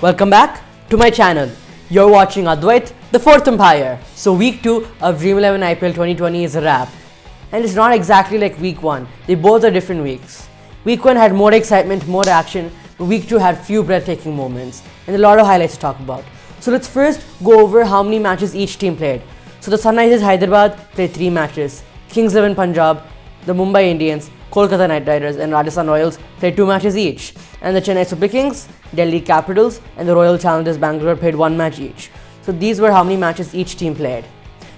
Welcome back to my channel. You're watching Advait, the fourth umpire. So week 2 of Dream 11 IPL 2020 is a wrap. And it's not exactly like week 1. They both are different weeks. Week 1 had more excitement, more action, but week 2 had few breathtaking moments and a lot of highlights to talk about. So let's first go over how many matches each team played. So the Sunrisers Hyderabad played 3 matches. Kings 11 Punjab, the Mumbai Indians, Kolkata Knight Riders and Rajasthan Royals played 2 matches each. And the Chennai Super Kings, Delhi Capitals and the Royal Challengers Bangalore played 1 match each. So these were how many matches each team played.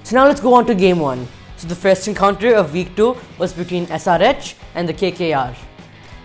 So now let's go on to game 1. So the first encounter of week 2 was between SRH and the KKR.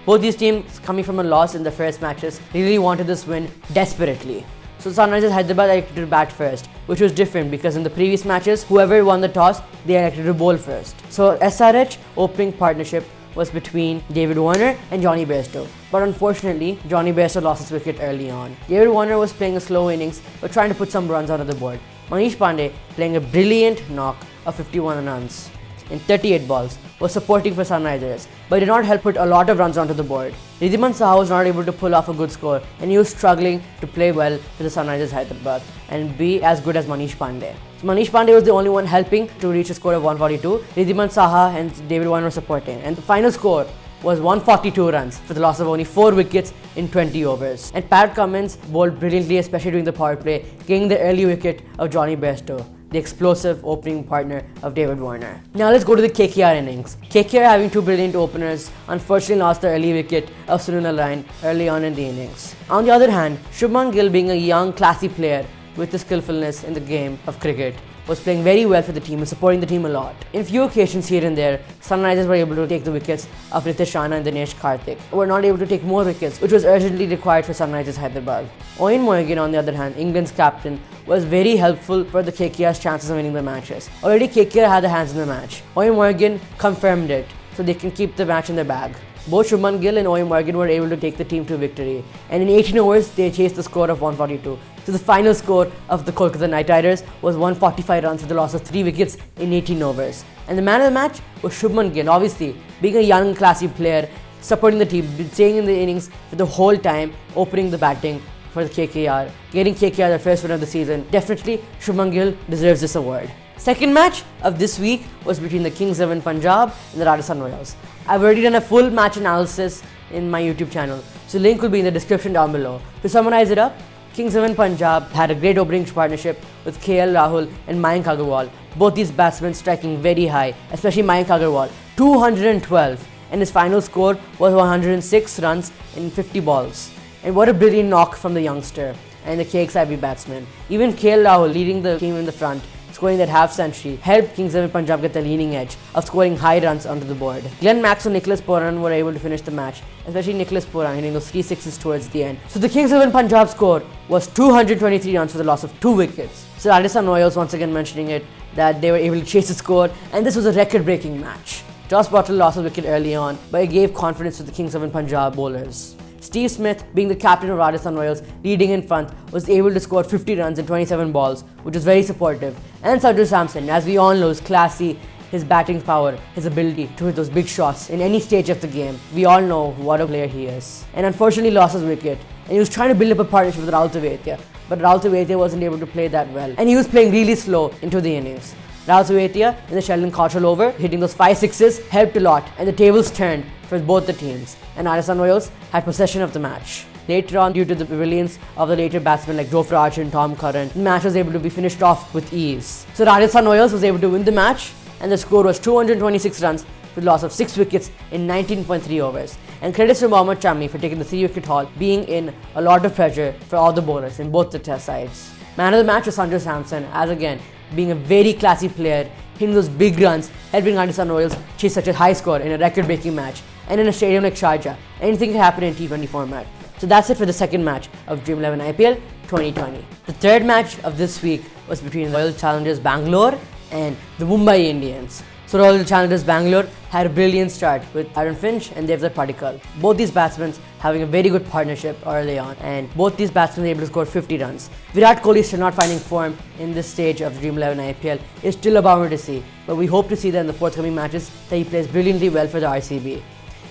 Both these teams, coming from a loss in the first matches, really wanted this win desperately. So Sunrisers Hyderabad elected to bat first, which was different because in the previous matches, whoever won the toss, they elected to bowl first. So SRH opening partnership was between David Warner and Johnny Bairstow. But unfortunately, Johnny Bairstow lost his wicket early on. David Warner was playing a slow innings but trying to put some runs onto the board. Manish Pandey, playing a brilliant knock of 51 runs in 38 balls, was supporting for Sunrisers, but did not help put a lot of runs onto the board. Ridhiman Saha was not able to pull off a good score and he was struggling to play well for the Sunrisers Hyderabad and be as good as Manish Pandey. So Manish Pandey was the only one helping to reach a score of 142. Ridhiman Saha and David Warner were supporting, and the final score was 142 runs for the loss of only 4 wickets in 20 overs. And Pat Cummins bowled brilliantly, especially during the power play, getting the early wicket of Johnny Bairstow, the explosive opening partner of David Warner. Now let's go to the KKR innings. KKR, having 2 brilliant openers, unfortunately lost the early wicket of Sunil Narine early on in the innings. On the other hand, Shubman Gill, being a young, classy player with the skillfulness in the game of cricket, was playing very well for the team and supporting the team a lot. In few occasions here and there, Sunrisers were able to take the wickets of Ritesh Rana and Dinesh Karthik, but were not able to take more wickets, which was urgently required for Sunrisers Hyderabad. Eoin Morgan, on the other hand, England's captain, was very helpful for the KKR's chances of winning the matches. Already KKR had their hands in the match. Eoin Morgan confirmed it, so they can keep the match in their bag. Both Shubman Gill and Eoin Morgan were able to take the team to victory, and in 18 overs they chased the score of 142. So the final score of the Kolkata Knight Riders was 145 runs with the loss of 3 wickets in 18 overs. And the man of the match was Shubman Gill, obviously being a young, classy player, supporting the team, staying in the innings for the whole time, opening the batting for the KKR, getting KKR their first win of the season. Definitely Shubman Gill deserves this award. Second match of this week was between the Kings 11 Punjab and the Rajasthan Royals. I've already done a full match analysis in my YouTube channel, so link will be in the description down below. To summarize it up, Kings 11 Punjab had a great opening partnership with KL Rahul and Mayank Agarwal. Both these batsmen striking very high, especially Mayank Agarwal, 212, and his final score was 106 runs in 50 balls. And what a brilliant knock from the youngster and the KXIB batsman. Even KL Rahul, leading the team in the front, scoring that half century, helped Kings 11 Punjab get the leading edge of scoring high runs onto the board. Glenn Maxwell and Nicholas Pooran were able to finish the match, especially Nicholas Pooran hitting those 3 sixes towards the end. So the Kings 11 Punjab score was 223 runs for the loss of 2 wickets. So Rajasthan Royals, once again mentioning it, that they were able to chase the score, and this was a record-breaking match. Joss Butler lost a wicket early on, but it gave confidence to the Kings 11 Punjab bowlers. Steve Smith, being the captain of Rajasthan Royals, leading in front, was able to score 50 runs in 27 balls, which was very supportive. And Sanju Samson, as we all know, is classy, his batting power, his ability to hit those big shots in any stage of the game. We all know what a player he is. And unfortunately lost his wicket, and he was trying to build up a partnership with Rahul Tewatia, but Rahul Tewatia wasn't able to play that well, and he was playing really slow into the innings. Rahul Tewatia in the Sheldon Cottrell over, hitting those 5 sixes, helped a lot, and the tables turned for both the teams, and Rajasthan Royals had possession of the match. Later on, due to the brilliance of the later batsmen like Jofra Archer and Tom Curran, the match was able to be finished off with ease. So Rajasthan Royals was able to win the match, and the score was 226 runs with loss of 6 wickets in 19.3 overs. And credits to Mohammad Shami for taking the 3-wicket haul, being in a lot of pressure for all the bowlers in both the test sides. Man of the match was Sanju Samson, as again, being a very classy player, hitting those big runs, helping Rajasthan Royals chase such a high score in a record-breaking match. And in a stadium like Sharjah, anything can happen in T20 format. So that's it for the second match of Dream 11 IPL 2020. The third match of this week was between Royal Challengers Bangalore and the Mumbai Indians. So Royal Challengers Bangalore had a brilliant start with Aaron Finch and Devdutt Padikkal. Both these batsmen having a very good partnership early on, and both these batsmen were able to score 50 runs. Virat Kohli still not finding form in this stage of Dream 11 IPL is still a bummer to see, but we hope to see that in the forthcoming matches that he plays brilliantly well for the RCB.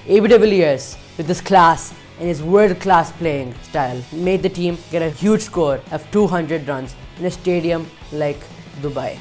AB de Villiers, with his class and his world-class playing style made the team get a huge score of 200 runs in a stadium like Dubai.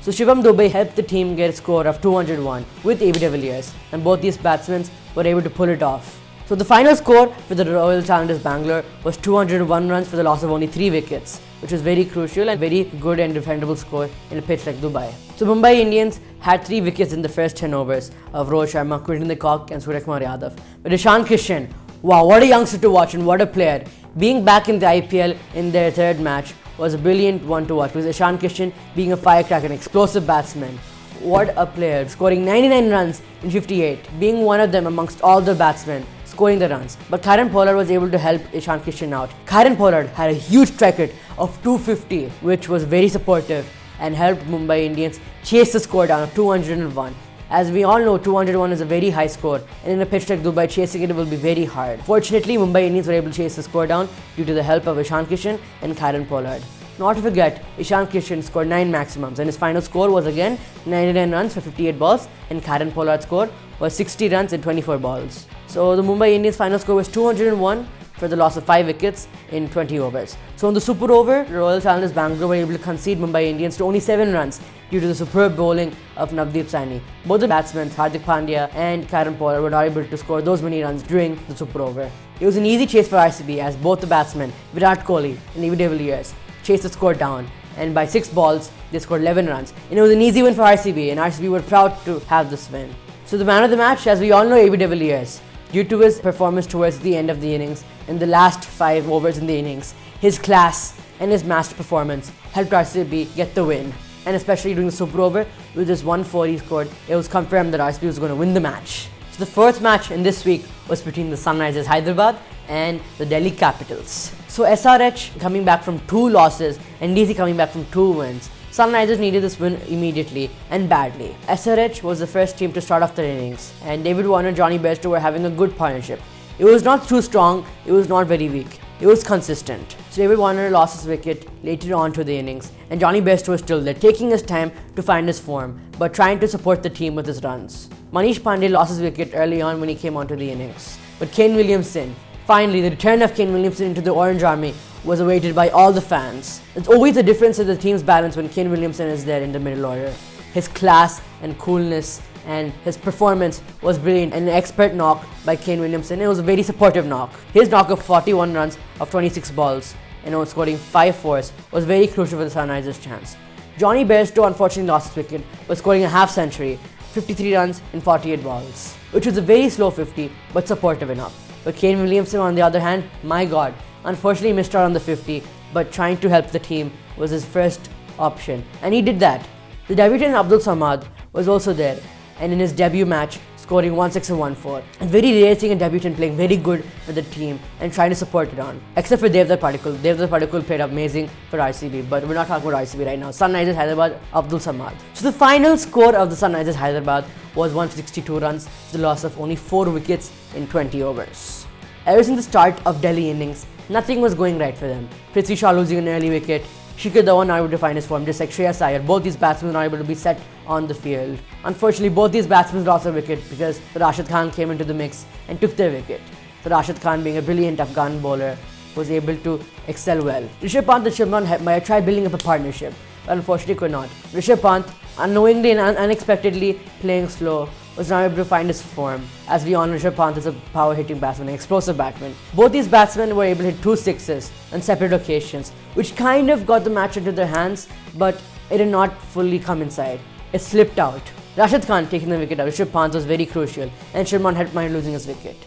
So Shivam Dube helped the team get a score of 201 with AB de Villiers, and both these batsmen were able to pull it off. So the final score for the Royal Challengers Bangalore was 201 runs for the loss of only 3 wickets, which was very crucial and very good and defendable score in a pitch like Dubai. So Mumbai Indians had 3 wickets in the first 10 overs of Rohit Sharma, Quinton de Kock and Surya Kumar Yadav. But Ishan Kishan, wow, what a youngster to watch and what a player. Being back in the IPL in their third match was a brilliant one to watch, because Ishan Kishan being a firecracker, an explosive batsman. What a player, scoring 99 runs in 58, being one of them amongst all the batsmen scoring the runs. But Kieron Pollard was able to help Ishan Kishan out. Kieron Pollard had a huge strike rate of 250, which was very supportive and helped Mumbai Indians chase the score down of 201. As we all know, 201 is a very high score, and in a pitch like Dubai, chasing it will be very hard. Fortunately, Mumbai Indians were able to chase the score down due to the help of Ishan Kishan and Kieron Pollard. Not to forget, Ishan Kishan scored 9 maximums, and his final score was again 99 runs for 58 balls, and Kieron Pollard's score was 60 runs in 24 balls. So the Mumbai Indians' final score was 201 for the loss of 5 wickets in 20 overs. So in the super over, Royal Challengers Bangalore were able to concede Mumbai Indians to only 7 runs due to the superb bowling of Navdeep Saini. Both the batsmen, Hardik Pandya and Kieron Pollard, were not able to score those many runs during the super over. It was an easy chase for RCB, as both the batsmen, Virat Kohli and AB de Villiers, chased the score down, and by 6 balls, they scored 11 runs. And it was an easy win for RCB, and RCB were proud to have this win. So the man of the match, as we all know, AB de Villiers. Due to his performance towards the end of the innings, in the last 5 overs in the innings, his class and his master performance helped RCB get the win. And especially during the super over, with just 1 he scored, it was confirmed that RCB was going to win the match. So the fourth match in this week was between the Sunrisers Hyderabad and the Delhi Capitals. So SRH coming back from 2 losses and DC coming back from 2 wins. Sunrisers needed this win immediately and badly. SRH was the first team to start off their innings, and David Warner and Johnny Bairstow were having a good partnership. It was not too strong, it was not very weak. It was consistent. So David Warner lost his wicket later on to the innings, and Johnny Bairstow was still there, taking his time to find his form, but trying to support the team with his runs. Manish Pandey lost his wicket early on when he came onto the innings. But Kane Williamson, finally the return of Kane Williamson into the Orange Army, was awaited by all the fans. It's always a difference in the team's balance when Kane Williamson is there in the middle order. His class and coolness and his performance was brilliant, and an expert knock by Kane Williamson. It was a very supportive knock. His knock of 41 runs of 26 balls and scoring 5 fours was very crucial for the Sunrisers' chance. Johnny Bairstow unfortunately lost his wicket, but scoring a half century, 53 runs in 48 balls, which was a very slow 50 but supportive enough. But Kane Williamson, on the other hand, my god, unfortunately missed out on the 50, but trying to help the team was his first option, and he did that. The debutant Abdul Samad was also there, and in his debut match, scoring 1-6 and 1-4. And very rare seeing a debutant playing very good for the team and trying to support it on. Except for Devdutt Padikkal. Devdutt Padikkal played amazing for RCB, but we're not talking about RCB right now. Sunrisers Hyderabad, Abdul Samad. So the final score of the Sunrisers Hyderabad was 162 runs, to the loss of only 4 wickets in 20 overs. Ever since the start of Delhi innings, nothing was going right for them. Prithvi Shaw losing an early wicket, Shikhar Dhawan not able to find his form, just like Shreyas Iyer. Both these batsmen were not able to be set on the field. Unfortunately, both these batsmen lost their wicket because Rashid Khan came into the mix and took their wicket. So Rashid Khan, being a brilliant Afghan bowler, was able to excel well. Rishabh Pant and Shimron Hetmyer tried building up a partnership, but unfortunately could not. Rishabh Pant, unknowingly and unexpectedly playing slow, was not able to find his form. As we all know, Rishabh Pant is a power-hitting batsman, an explosive batsman. Both these batsmen were able to hit 2 sixes on separate occasions, which kind of got the match into their hands, but it did not fully come inside. It slipped out. Rashid Khan taking the wicket out, Rishabh Pant was very crucial, and Shimron Hetmyer losing his wicket.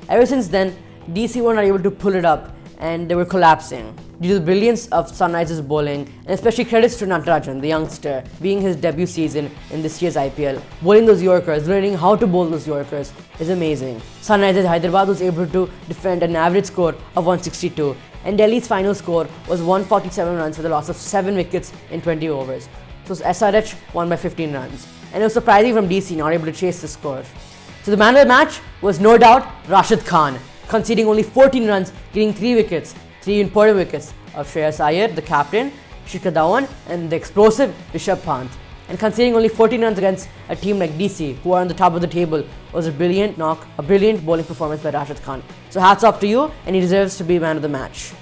Ever since then, DC were not able to pull it up, and they were collapsing. Due to the brilliance of Sunrisers bowling, and especially credits to Natarajan, the youngster, being his debut season in this year's IPL, bowling those Yorkers, learning how to bowl those Yorkers is amazing. Sunrisers Hyderabad was able to defend an average score of 162, and Delhi's final score was 147 runs for the loss of 7 wickets in 20 overs. So SRH won by 15 runs, and it was surprising from DC not able to chase the score. So the man of the match was no doubt Rashid Khan, conceding only 14 runs, getting 3 wickets, 3 important wickets of Shreyas Iyer, the captain, Shikhar Dhawan, and the explosive Rishabh Pant. And conceding only 14 runs against a team like DC, who are on the top of the table, was a brilliant knock, a brilliant bowling performance by Rashid Khan. So hats off to you, and he deserves to be man of the match.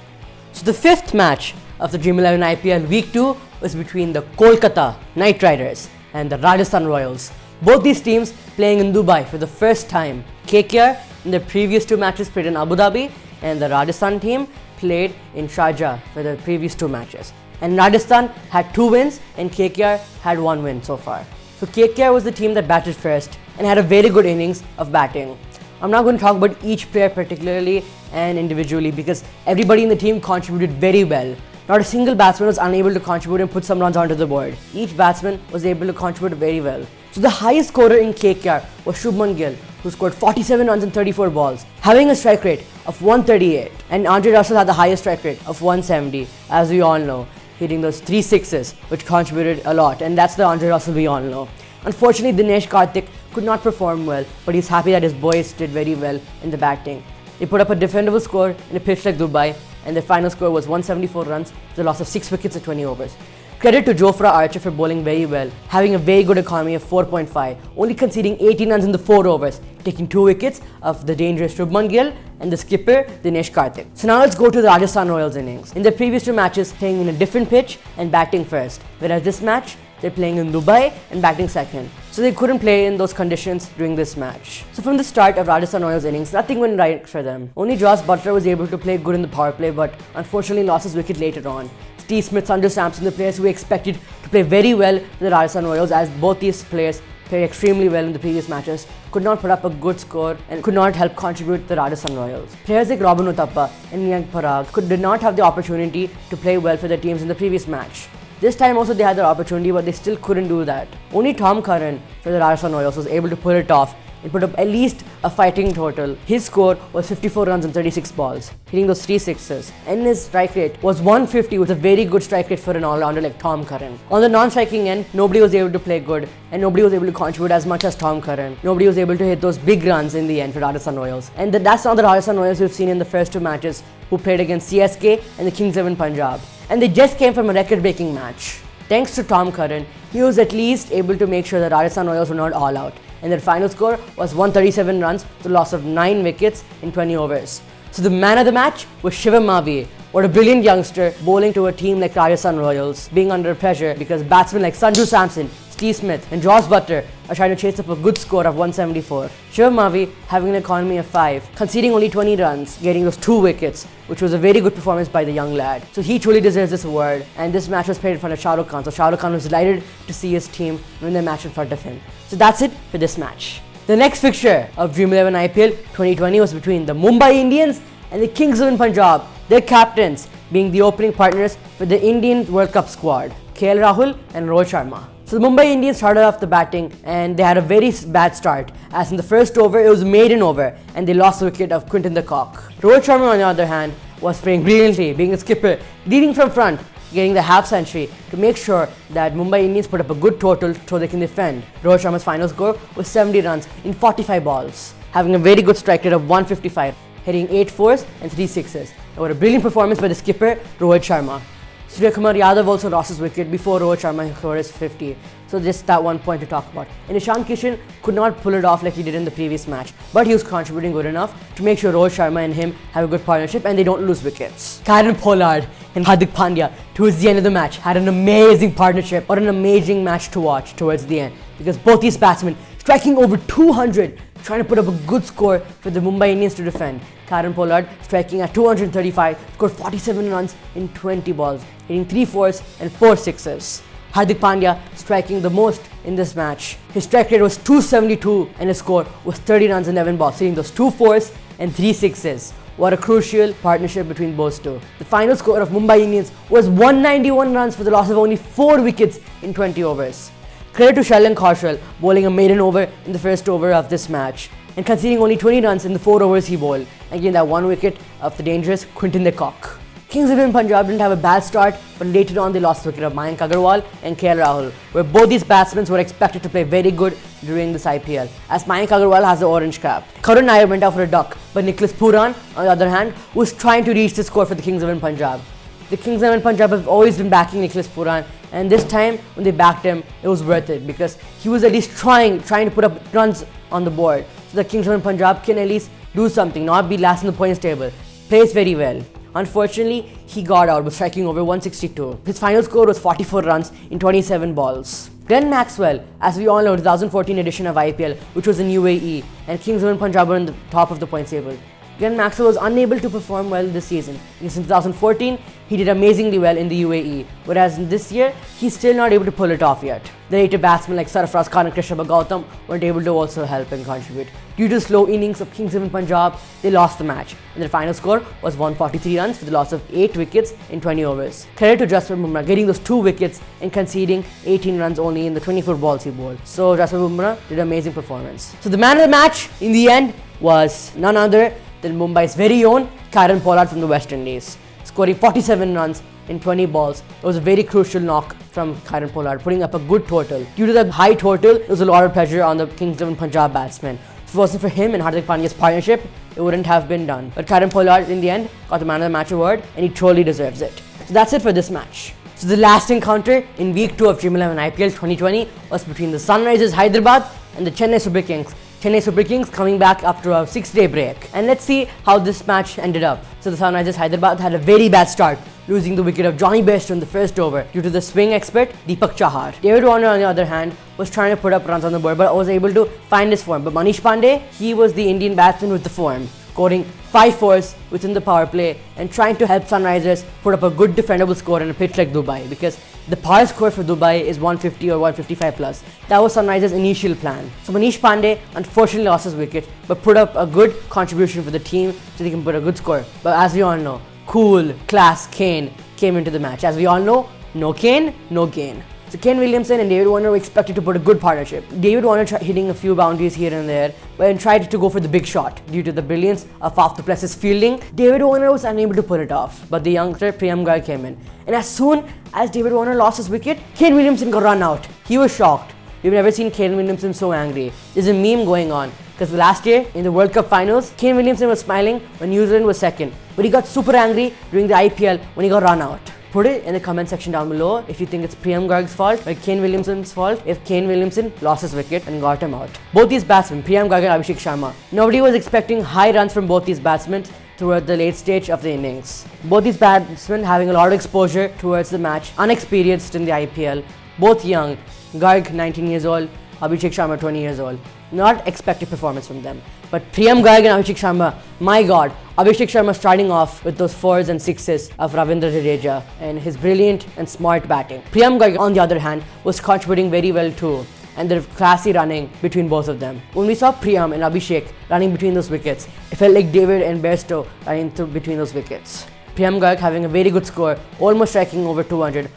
So the fifth match of the Dream 11 IPL Week 2 was between the Kolkata Knight Riders and the Rajasthan Royals. Both these teams playing in Dubai for the first time. KKR in the previous two matches played in Abu Dhabi, and the Rajasthan team played in Sharjah for the previous two matches. And Rajasthan had 2 wins and KKR had 1 win so far. So KKR was the team that batted first and had a very good innings of batting. I'm not going to talk about each player particularly and individually because everybody in the team contributed very well. Not a single batsman was unable to contribute and put some runs onto the board. Each batsman was able to contribute very well. So the highest scorer in KKR was Shubman Gill, who scored 47 runs in 34 balls, having a strike rate of 138. And Andre Russell had the highest strike rate of 170, as we all know, hitting those 3 sixes, which contributed a lot. And that's the Andre Russell we all know. Unfortunately, Dinesh Karthik could not perform well, but he's happy that his boys did very well in the batting. They put up a defendable score in a pitch like Dubai, and their final score was 174 runs with a loss of 6 wickets at 20 overs. Credit to Jofra Archer for bowling very well, having a very good economy of 4.5, only conceding 18 runs in the 4 overs, taking 2 wickets of the dangerous Shubman Gill and the skipper Dinesh Karthik. So now let's go to the Rajasthan Royals innings. In their previous 2 matches, playing in a different pitch and batting first, whereas this match, they're playing in Dubai and batting second. So they couldn't play in those conditions during this match. So from the start of Rajasthan Royals innings, nothing went right for them. Only Jos Buttler was able to play good in the power play, but unfortunately lost his wicket later on. Steve Smith, Sanju Samson, the players who we expected to play very well for the Rajasthan Royals, as both these players played extremely well in the previous matches, could not put up a good score and could not help contribute to the Rajasthan Royals. Players like Robin Uthappa and Mayank Parag did not have the opportunity to play well for their teams in the previous match. This time also they had their opportunity, but they still couldn't do that. Only Tom Curran for the Rajasthan Royals was able to pull it off and put up at least a fighting total. His score was 54 runs in 36 balls, hitting those 3 sixes. And his strike rate was 150, with a very good strike rate for an all-rounder like Tom Curran. On the non-striking end, nobody was able to play good and nobody was able to contribute as much as Tom Curran. Nobody was able to hit those big runs in the end for Rajasthan Royals. And that's not the Rajasthan Royals we've seen in the first 2 matches, who played against CSK and the Kings 11 Punjab. And they just came from a record-breaking match. Thanks to Tom Curran, he was at least able to make sure the Rajasthan Royals were not all out, and their final score was 137 runs with a loss of 9 wickets in 20 overs. So the man of the match was Shivam Mavi. What a brilliant youngster bowling to a team like Rajasthan Royals, being under pressure because batsmen like Sanju Samson, Steve Smith and Jos Buttler are trying to chase up a good score of 174. Shivam Mavi having an economy of 5, conceding only 20 runs, getting those 2 wickets, which was a very good performance by the young lad. So he truly deserves this award, and this match was played in front of Shah Rukh Khan, so Shah Rukh Khan was delighted to see his team win their match in front of him. So that's it for this match. The next fixture of Dream 11 IPL 2020 was between the Mumbai Indians and the Kings 11 Punjab, their captains being the opening partners for the Indian World Cup squad, KL Rahul and Rohit Sharma. So the Mumbai Indians started off the batting and they had a very bad start, as in the first over it was maiden over and they lost the wicket of Quinton de Kock. Rohit Sharma on the other hand was playing brilliantly, being a skipper, leading from front, getting the half century to make sure that Mumbai Indians put up a good total so they can defend. Rohit Sharma's final score was 70 runs in 45 balls, having a very good strike rate of 155, hitting 8 fours and 3 sixes. And what a brilliant performance by the skipper Rohit Sharma. Suryakumar Yadav also lost his wicket before Rohit Sharma scored his 50. So just that one point to talk about. And Ishan Kishan could not pull it off like he did in the previous match, but he was contributing good enough to make sure Rohit Sharma and him have a good partnership and they don't lose wickets. Kieron Pollard and Hardik Pandya towards the end of the match had an amazing partnership, or an amazing match to watch towards the end, because both these batsmen striking over 200, trying to put up a good score for the Mumbai Indians to defend. Kieron Pollard striking at 235, scored 47 runs in 20 balls, hitting 3 fours and 4 sixes. Hardik Pandya striking the most in this match. His strike rate was 272 and his score was 30 runs in 11 balls, hitting those 2 fours and 3 sixes. What a crucial partnership between both two. The final score of Mumbai Indians was 191 runs for the loss of only 4 wickets in 20 overs. Credit to Shailen Kaushal bowling a maiden over in the first over of this match and conceding only 20 runs in the 4 overs he bowled, and getting that 1 wicket of the dangerous Quinton de Kock. Kings 11 Punjab didn't have a bad start, but later on they lost the wicket of Mayank Agarwal and KL Rahul, where both these batsmen were expected to play very good during this IPL, as Mayank Agarwal has the orange cap. Karun Nair went out for a duck, but Nicholas Pooran, on the other hand, was trying to reach the score for the Kings 11 Punjab. The Kings 11 Punjab have always been backing Nicholas Pooran, And this time, when they backed him, it was worth it because he was at least trying to put up runs on the board. So the Kings of Punjab can at least do something, not be last in the points table. Plays very well. Unfortunately, he got out by striking over 162. His final score was 44 runs in 27 balls. Glenn Maxwell, as we all know, 2014 edition of IPL, which was in UAE, and Kings of Punjab were on the top of the points table. Glenn Maxwell was unable to perform well this season. Because in 2014, he did amazingly well in the UAE, whereas in this year, he's still not able to pull it off yet. The later batsmen like Sarfraz Khan and Krishnappa Gautam weren't able to also help and contribute. Due to slow innings of Kings of Punjab, they lost the match, and their final score was 143 runs with a loss of 8 wickets in 20 overs. Credit to Jasprit Bumrah getting those 2 wickets and conceding 18 runs only in the 24 balls he bowled. So Jasprit Bumrah did an amazing performance. So the man of the match in the end was none other than Mumbai's very own Kieron Pollard from the West Indies, scoring 47 runs in 20 balls. It was a very crucial knock from Kieron Pollard, putting up a good total. Due to the high total, it was a lot of pressure on the Kings of Punjab batsmen. If it wasn't for him and Hardik Pandya's partnership, it wouldn't have been done. But Kieron Pollard, in the end, got the man of the match award, and he truly deserves it. So that's it for this match. So the last encounter in Week 2 of Dream 11 IPL 2020 was between the Sunrisers Hyderabad and the Chennai Super Kings. Chennai Super Kings coming back after a 6-day break. And let's see how this match ended up. So the Sunrisers Hyderabad had a very bad start, losing the wicket of Johnny Bairstow in the first over due to the swing expert Deepak Chahar. David Warner, on the other hand, was trying to put up runs on the board but was able to find his form. But Manish Pandey, he was the Indian batsman with the form, scoring 5 fours within the power play and trying to help Sunrisers put up a good defendable score in a pitch like Dubai, because the power score for Dubai is 150 or 155 plus. That was Sunrisers' initial plan. So Manish Pandey unfortunately lost his wicket but put up a good contribution for the team so they can put a good score. But as we all know, cool, class Kane came into the match. As we all know, no Kane, no gain. So Kane Williamson and David Warner were expected to put a good partnership. David Warner hitting a few boundaries here and there, but tried to go for the big shot. Due to the brilliance of Faf du Plessis' fielding, David Warner was unable to pull it off. But the youngster Priyam Garg came in. And as soon as David Warner lost his wicket, Kane Williamson got run out. He was shocked. We've never seen Kane Williamson so angry. There's a meme going on, because last year in the World Cup finals, Kane Williamson was smiling when New Zealand was second. But he got super angry during the IPL when he got run out. Put it in the comment section down below if you think it's Priyam Garg's fault or Kane Williamson's fault if Kane Williamson lost his wicket and got him out. Both these batsmen, Priyam Garg and Abhishek Sharma, nobody was expecting high runs from both these batsmen throughout the late stage of the innings. Both these batsmen having a lot of exposure towards the match, unexperienced in the IPL, both young, Garg 19 years old, Abhishek Sharma 20 years old. Not expected performance from them. But Priyam Garg and Abhishek Sharma, my god, Abhishek Sharma starting off with those 4s and 6s of Ravindra Jadeja and his brilliant and smart batting. Priyam Garg, on the other hand, was contributing very well too, and the classy running between both of them. When we saw Priyam and Abhishek running between those wickets, it felt like David and Bairstow running between those wickets. Priyam Garg having a very good score, almost striking over 200.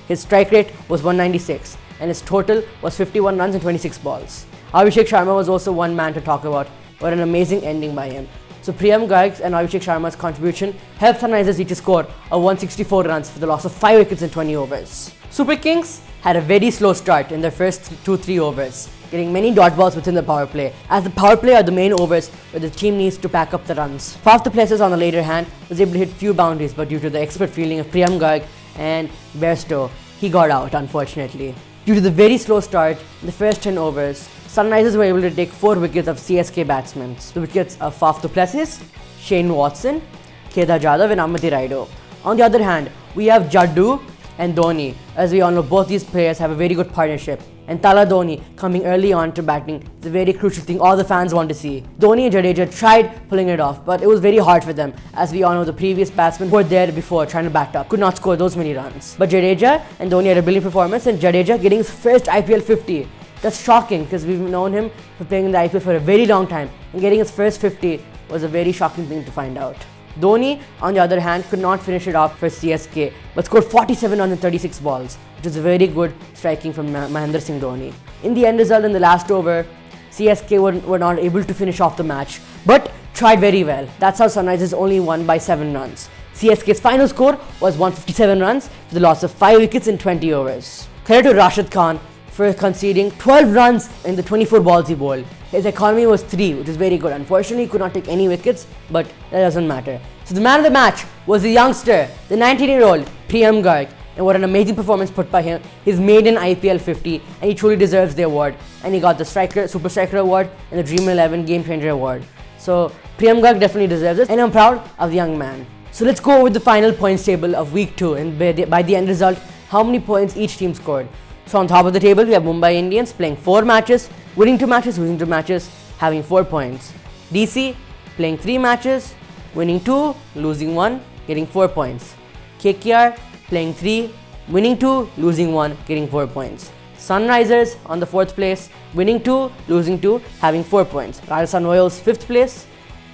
His strike rate was 196 and his total was 51 runs in 26 balls. Abhishek Sharma was also one man to talk about, but an amazing ending by him. So Priyam Garg and Abhishek Sharma's contribution helped Sunrisers reach a score of 164 runs for the loss of 5 wickets in 20 overs. Super Kings had a very slow start in their first 2-3 overs, getting many dot balls within the power play, as the power play are the main overs where the team needs to pack up the runs. Faf du Plessis, on the later hand, was able to hit few boundaries, but due to the expert fielding of Priyam Garg and Bairstow, he got out unfortunately. Due to the very slow start in the first 10 overs, Sunrisers were able to take 4 wickets of CSK batsmen. The wickets of Faf du Plessis, Shane Watson, Kedar Jadhav and Amati Raido. On the other hand, we have Jaddu and Dhoni. As we all know, both these players have a very good partnership. And Tala Dhoni coming early on to batting is a very crucial thing all the fans want to see. Dhoni and Jadeja tried pulling it off, but it was very hard for them. As we all know, the previous batsmen who were there before trying to bat up could not score those many runs. But Jadeja and Dhoni had a brilliant performance, and Jadeja getting his first IPL 50. That's shocking because we've known him for playing in the IPL for a very long time, and getting his first 50 was a very shocking thing to find out. Dhoni, on the other hand, could not finish it off for CSK, but scored 47 runs in 36 balls, which is a very good striking from Mahendra Singh Dhoni. In the end result, in the last over, CSK were not able to finish off the match, but tried very well. That's how Sunrisers only won by 7 runs. CSK's final score was 157 runs for the loss of 5 wickets in 20 overs. Credit to Rashid Khan for conceding 12 runs in the 24 balls he bowled. His economy was 3, which is very good. Unfortunately, he could not take any wickets, but that doesn't matter. So the man of the match was the youngster, the 19-year-old Priyam Garg. and what an amazing performance put by him. He's made in IPL 50 and he truly deserves the award. And he got the Super Striker award and the Dream 11 Game Changer award. So Priyam Garg definitely deserves it, and I'm proud of the young man. So let's go with the final points table of week 2, and by the end result, how many points each team scored. So on top of the table, we have Mumbai Indians playing 4 matches, winning 2 matches, losing 2 matches, having 4 points. DC playing 3 matches, winning 2, losing 1, getting 4 points. KKR playing 3, winning 2, losing 1, getting 4 points. Sunrisers on the 4th place, winning 2, losing 2, having 4 points. Rajasthan Royals 5th place,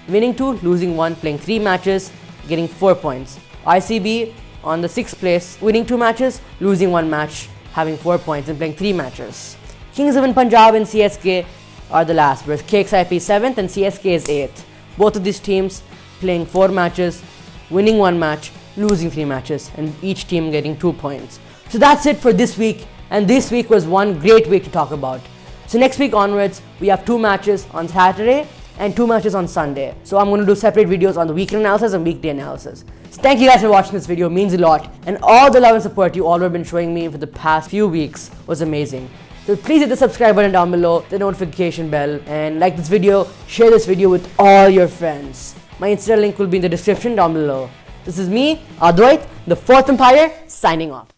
winning 2, losing 1, playing 3 matches, getting 4 points. RCB on the 6th place, winning 2 matches, losing 1 match, having 4 points and playing 3 matches. Kings of Punjab and CSK are the last, whereas KXIP is 7th and CSK is 8th. Both of these teams playing 4 matches, winning 1 match, losing 3 matches, and each team getting 2 points. So that's it for this week, and this week was one great week to talk about. So next week onwards, we have 2 matches on Saturday and 2 matches on Sunday. So I'm going to do separate videos on the weekend analysis and weekday analysis. So thank you guys for watching this video, it means a lot, and all the love and support you all have been showing me for the past few weeks was amazing. So please hit the subscribe button down below, the notification bell, and like this video, share this video with all your friends. My Insta link will be in the description down below. This is me, Advait, the Fourth Umpire, signing off.